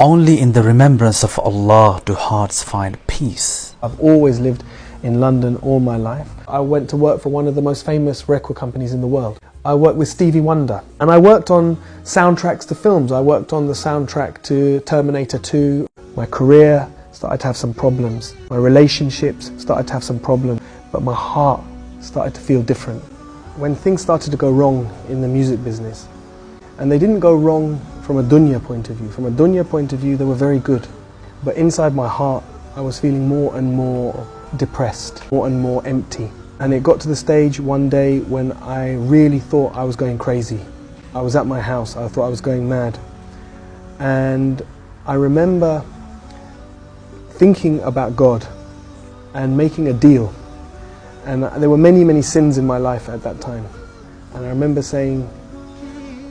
Only in the remembrance of Allah do hearts find peace. I've always lived in London all my life. I went to work for one of the most famous record companies in the world. I worked with Stevie Wonder, and I worked on soundtracks to films. I worked on the soundtrack to Terminator 2. My career started to have some problems. My relationships started to have some problems, but my heart started to feel different. When things started to go wrong in the music business, and they didn't go wrong from a dunya point of view. From a dunya point of view, they were very good. But inside my heart, I was feeling more and more depressed, more and more empty. And it got to the stage one day when I really thought I was going crazy. I was at my house, I thought I was going mad. And I remember thinking about God and making a deal. And there were many, many sins in my life at that time. And I remember saying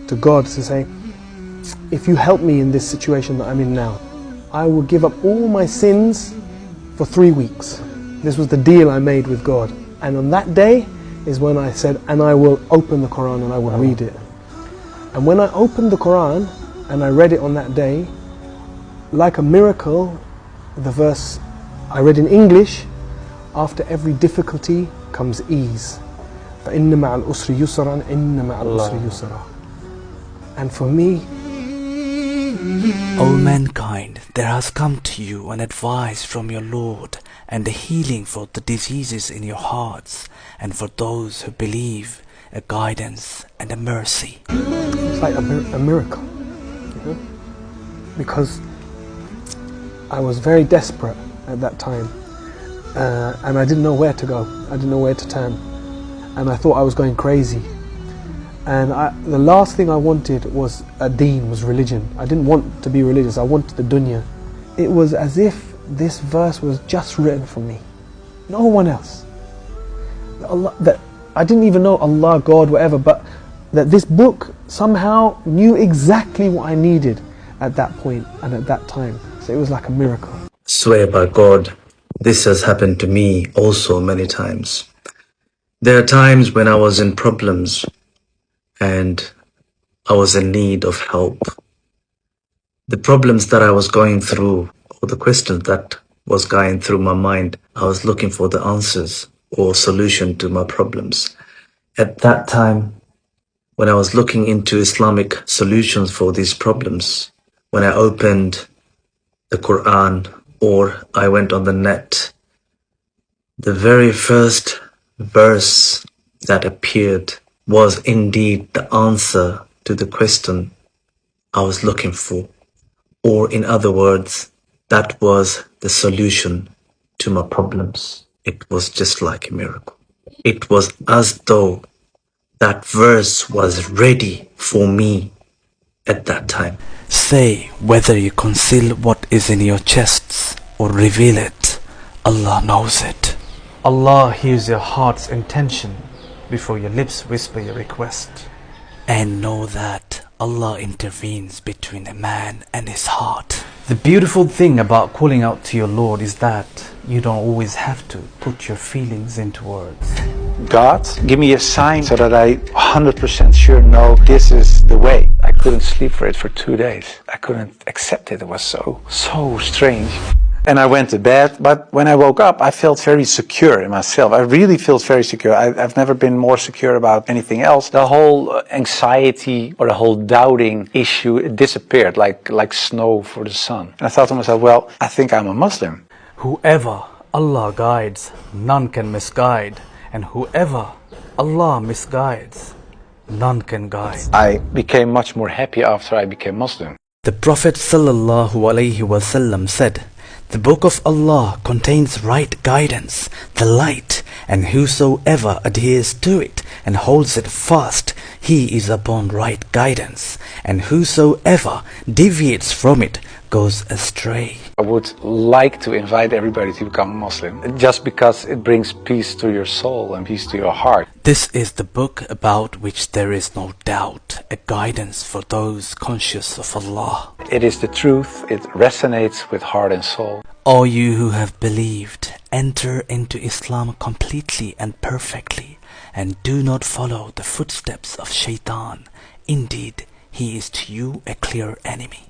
to God, to say, if you help me in this situation that I'm in now, I will give up all my sins for 3 weeks. This was the deal I made with God. And on that day is when I said, and I will open the Quran and I will read it. And when I opened the Quran and I read it on that day, like a miracle, the verse I read in English, after every difficulty comes ease. فَإِنَّ مَعَ الْأُسْرِ يُسْرًا إِنَّ مَعَ الْأُسْرِ يُسْرًا. And for me, O mankind, there has come to you an advice from your Lord, and a healing for the diseases in your hearts, and for those who believe, a guidance and a mercy. It's like a miracle, you know? Because I was very desperate at that time, and I didn't know where to go. I didn't know where to turn, and I thought I was going crazy. And the last thing I wanted was a deen, was religion. I didn't want to be religious, I wanted the dunya. It was as if this verse was just written for me, no one else. That I didn't even know Allah, God, whatever, but that this book somehow knew exactly what I needed at that point and at that time. So it was like a miracle. Swear by God, this has happened to me also many times. There are times when I was in problems and I was in need of help. The problems that I was going through, or the questions that was going through my mind, I was looking for the answers or solution to my problems. At that time, when I was looking into Islamic solutions for these problems, when I opened the Quran or I went on the net, the very first verse that appeared was indeed the answer to the question I was looking for. Or in other words, that was the solution to my problems. It was just like a miracle. It was as though that verse was ready for me at that time. Say, whether you conceal what is in your chests or reveal it, Allah knows it. Allah hears your heart's intention before your lips whisper your request. And know that Allah intervenes between a man and his heart. The beautiful thing about calling out to your Lord is that you don't always have to put your feelings into words. God, give me a sign so that I 100% sure know this is the way. I couldn't sleep for it for 2 days. I couldn't accept it. It was so strange. And I went to bed, but when I woke up, I felt very secure in myself. I really felt very secure. I've never been more secure about anything else. The whole anxiety or the whole doubting issue, it disappeared like snow for the sun. And I thought to myself, well, I think I'm a Muslim. Whoever Allah guides, none can misguide. And whoever Allah misguides, none can guide. I became much more happy after I became Muslim. The Prophet ﷺ said, the book of Allah contains right guidance, the light, and whosoever adheres to it and holds it fast, he is upon right guidance, and whosoever deviates from it goes astray. I would like to invite everybody to become a Muslim, just because it brings peace to your soul and peace to your heart. This is the book about which there is no doubt, a guidance for those conscious of Allah. It is the truth, it resonates with heart and soul. All you who have believed, enter into Islam completely and perfectly, and do not follow the footsteps of Shaitan. Indeed, he is to you a clear enemy.